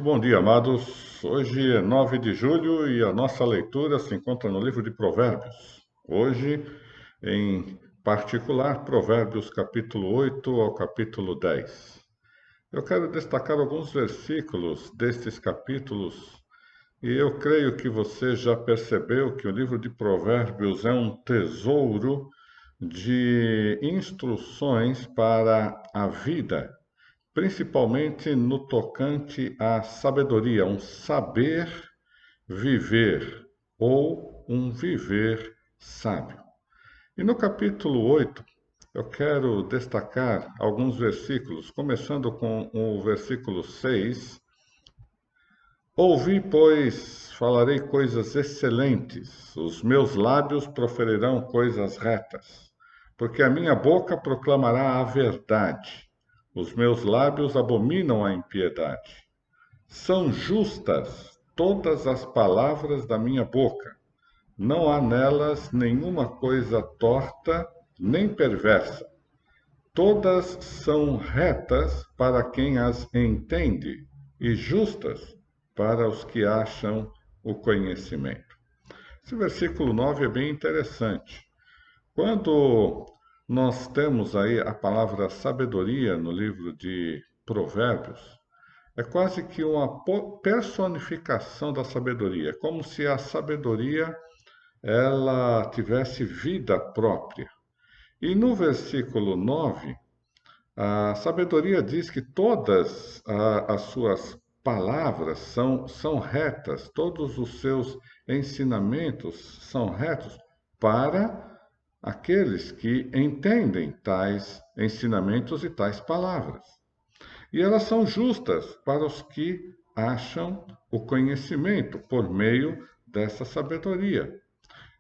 Muito bom dia, amados. Hoje é 9 de julho e a nossa leitura se encontra no livro de Provérbios. Hoje, em particular, Provérbios capítulo 8 ao capítulo 10. Eu quero destacar alguns versículos destes capítulos e eu creio que você já percebeu que o livro de Provérbios é um tesouro de instruções para a vida, principalmente no tocante à sabedoria, um saber viver ou um viver sábio. E no capítulo 8, eu quero destacar alguns versículos, começando com o versículo 6. Ouvi, pois, falarei coisas excelentes, os meus lábios proferirão coisas retas, porque a minha boca proclamará a verdade, os meus lábios abominam a impiedade. São justas todas as palavras da minha boca, não há nelas nenhuma coisa torta nem perversa. Todas são retas para quem as entende e justas para os que acham o conhecimento. Esse versículo 9 é bem interessante. Quando nós temos aí a palavra sabedoria no livro de Provérbios, é quase que uma personificação da sabedoria, é como se a sabedoria ela tivesse vida própria. E no versículo 9, a sabedoria diz que todas as suas palavras são retas, todos os seus ensinamentos são retos para aqueles que entendem tais ensinamentos e tais palavras. E elas são justas para os que acham o conhecimento por meio dessa sabedoria.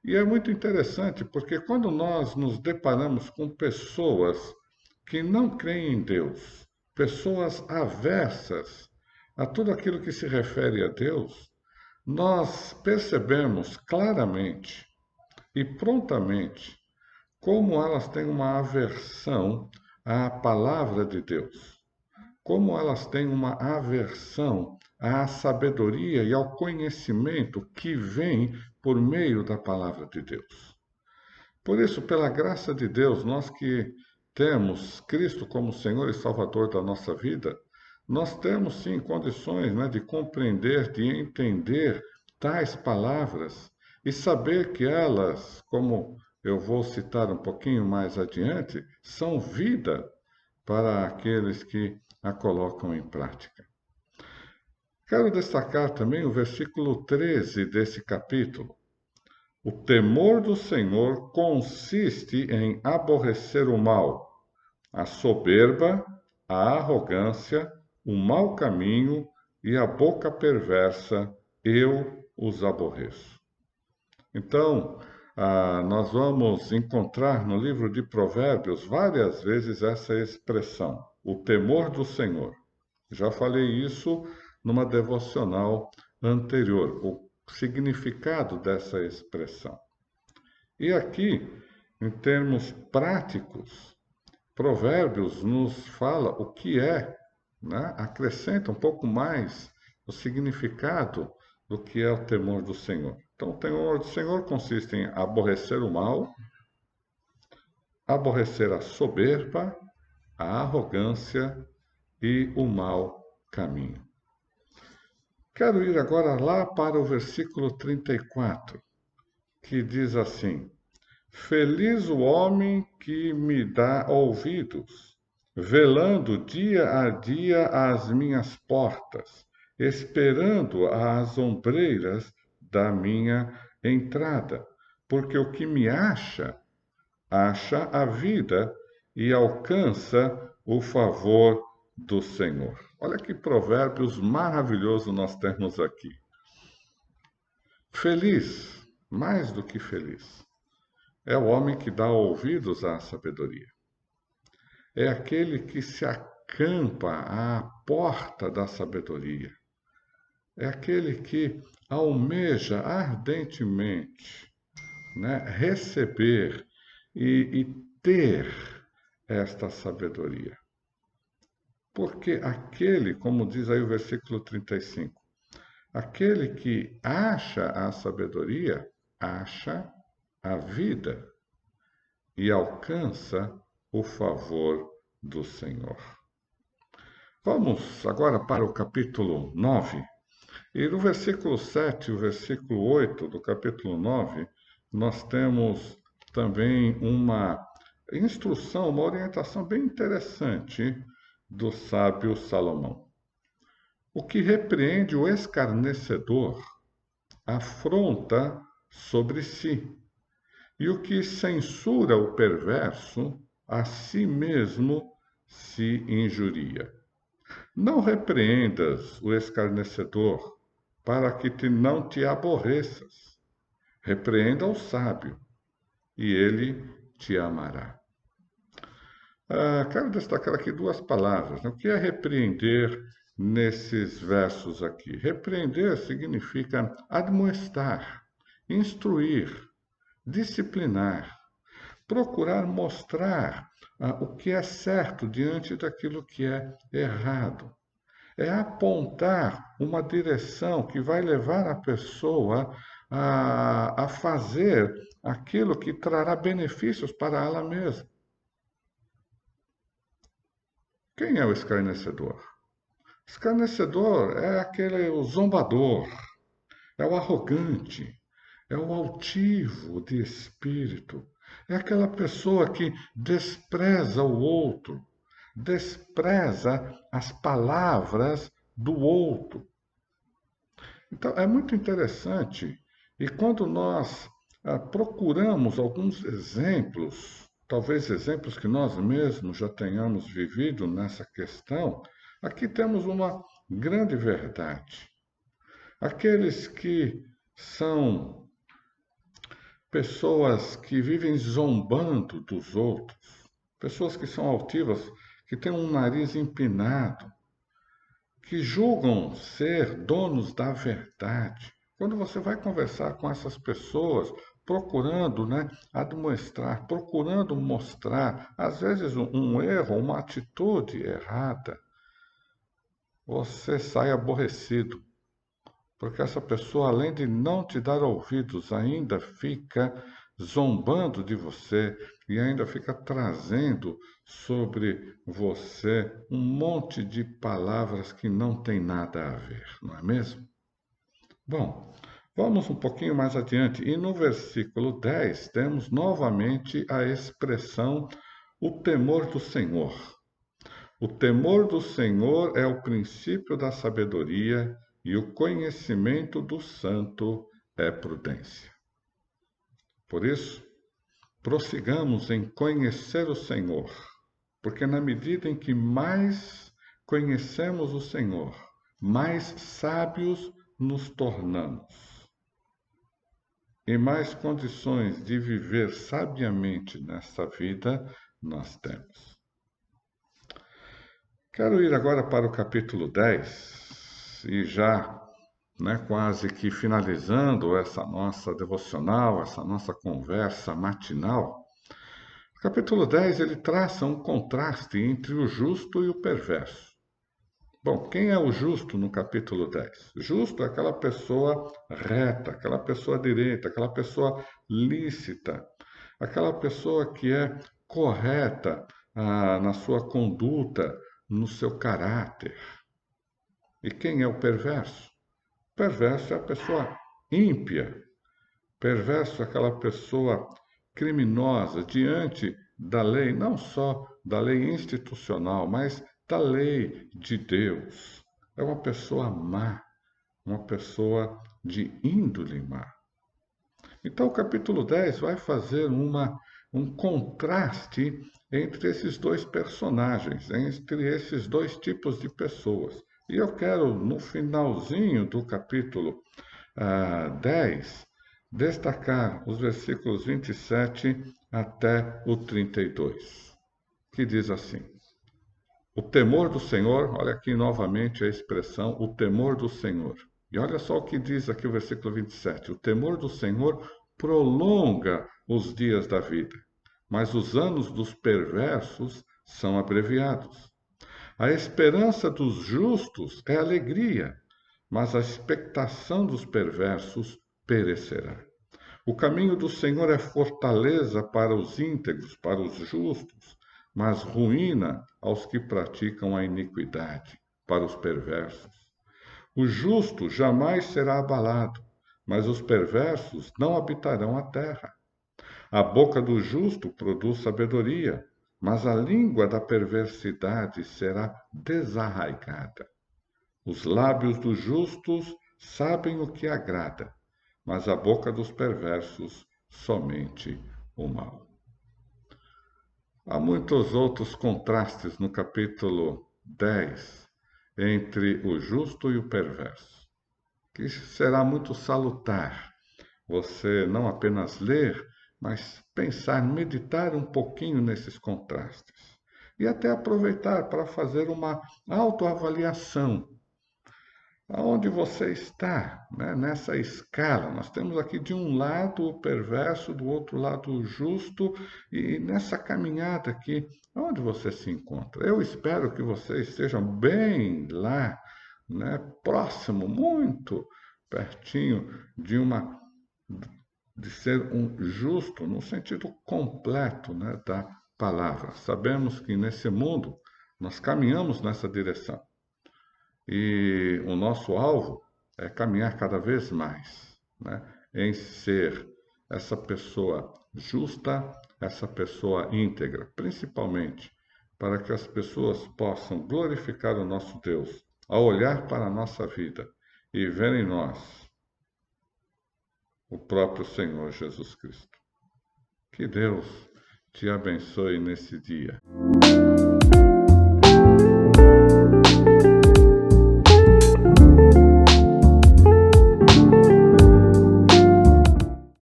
E é muito interessante porque quando nós nos deparamos com pessoas que não creem em Deus, pessoas aversas a tudo aquilo que se refere a Deus, nós percebemos claramente e prontamente como elas têm uma aversão à palavra de Deus, como elas têm uma aversão à sabedoria e ao conhecimento que vem por meio da palavra de Deus. Por isso, pela graça de Deus, nós que temos Cristo como Senhor e Salvador da nossa vida, nós temos sim condições, de compreender, de entender tais palavras e saber que elas, como eu vou citar um pouquinho mais adiante, são vida para aqueles que a colocam em prática. Quero destacar também o versículo 13 desse capítulo. O temor do Senhor consiste em aborrecer o mal, a soberba, a arrogância, o mau caminho e a boca perversa, eu os aborreço. Então, nós vamos encontrar no livro de Provérbios várias vezes essa expressão, o temor do Senhor. Já falei isso numa devocional anterior, o significado dessa expressão. E aqui, em termos práticos, Provérbios nos fala o que é, acrescenta um pouco mais o significado do que é o temor do Senhor. Então, o temor do Senhor consiste em aborrecer o mal, aborrecer a soberba, a arrogância e o mau caminho. Quero ir agora lá para o versículo 34, que diz assim: Feliz o homem que me dá ouvidos, velando dia a dia às minhas portas, esperando às ombreiras da minha entrada, porque o que me acha a vida e alcança o favor do Senhor. Olha que provérbios maravilhoso nós temos aqui. Feliz, mais do que feliz, é o homem que dá ouvidos à sabedoria. É aquele que se acampa à porta da sabedoria. É aquele que almeja ardentemente, receber e ter esta sabedoria. Porque aquele, como diz aí o versículo 35, aquele que acha a sabedoria, acha a vida e alcança o favor do Senhor. Vamos agora para o capítulo 9. E no versículo 7 e o versículo 8 do capítulo 9, nós temos também uma instrução, uma orientação bem interessante do sábio Salomão. O que repreende o escarnecedor afronta sobre si, e o que censura o perverso a si mesmo se injuria. Não repreendas o escarnecedor, para que não te aborreças. Repreenda o sábio, e ele te amará. Quero destacar aqui duas palavras, né? O que é repreender nesses versos aqui? Repreender significa admoestar, instruir, disciplinar, procurar mostrar o que é certo diante daquilo que é errado. É apontar uma direção que vai levar a pessoa a fazer aquilo que trará benefícios para ela mesma. Quem é o escarnecedor? O escarnecedor é o zombador, é o arrogante, é o altivo de espírito, é aquela pessoa que despreza o outro, despreza as palavras do outro. Então, é muito interessante, e quando nós procuramos alguns exemplos, talvez exemplos que nós mesmos já tenhamos vivido nessa questão, aqui temos uma grande verdade. Aqueles que são pessoas que vivem zombando dos outros, pessoas que são altivas, que têm um nariz empinado, que julgam ser donos da verdade. Quando você vai conversar com essas pessoas, procurando, admoestar, procurando mostrar, às vezes um erro, uma atitude errada, você sai aborrecido, porque essa pessoa, além de não te dar ouvidos, ainda fica zombando de você e ainda fica trazendo sobre você um monte de palavras que não tem nada a ver, não é mesmo? Bom, vamos um pouquinho mais adiante. E no versículo 10 temos novamente a expressão o temor do Senhor. O temor do Senhor é o princípio da sabedoria e o conhecimento do santo é prudência. Por isso, prossigamos em conhecer o Senhor, porque na medida em que mais conhecemos o Senhor, mais sábios nos tornamos e mais condições de viver sabiamente nesta vida nós temos. Quero ir agora para o capítulo 10 e já quase que finalizando essa nossa devocional, essa nossa conversa matinal. O capítulo 10 ele traça um contraste entre o justo e o perverso. Bom, quem é o justo no capítulo 10? Justo é aquela pessoa reta, aquela pessoa direita, aquela pessoa lícita, aquela pessoa que é correta na sua conduta, no seu caráter. E quem é o perverso? Perverso é a pessoa ímpia. Perverso é aquela pessoa criminosa diante da lei, não só da lei institucional, mas da lei de Deus. É uma pessoa má, uma pessoa de índole má. Então, o capítulo 10 vai fazer um contraste entre esses dois personagens, entre esses dois tipos de pessoas. E eu quero, no finalzinho do capítulo 10, destacar os versículos 27 até o 32, que diz assim: o temor do Senhor, olha aqui novamente a expressão, o temor do Senhor. E olha só o que diz aqui o versículo 27, o temor do Senhor prolonga os dias da vida, mas os anos dos perversos são abreviados. A esperança dos justos é alegria, mas a expectação dos perversos perecerá. O caminho do Senhor é fortaleza para os íntegros, para os justos, mas ruína aos que praticam a iniquidade, para os perversos. O justo jamais será abalado, mas os perversos não habitarão a terra. A boca do justo produz sabedoria, mas a língua da perversidade será desarraigada. Os lábios dos justos sabem o que agrada, mas a boca dos perversos somente o mal. Há muitos outros contrastes no capítulo 10 entre o justo e o perverso, que será muito salutar você não apenas ler, mas pensar, meditar um pouquinho nesses contrastes e até aproveitar para fazer uma autoavaliação. Aonde você está, né, nessa escala? Nós temos aqui de um lado o perverso, do outro lado o justo, e nessa caminhada aqui, onde você se encontra? Eu espero que você esteja bem lá, né, próximo, muito pertinho de ser um justo no sentido completo, né, da palavra. Sabemos que nesse mundo nós caminhamos nessa direção. E o nosso alvo é caminhar cada vez mais, né, em ser essa pessoa justa, essa pessoa íntegra, principalmente para que as pessoas possam glorificar o nosso Deus ao olhar para a nossa vida e ver em nós o próprio Senhor Jesus Cristo. Que Deus te abençoe nesse dia.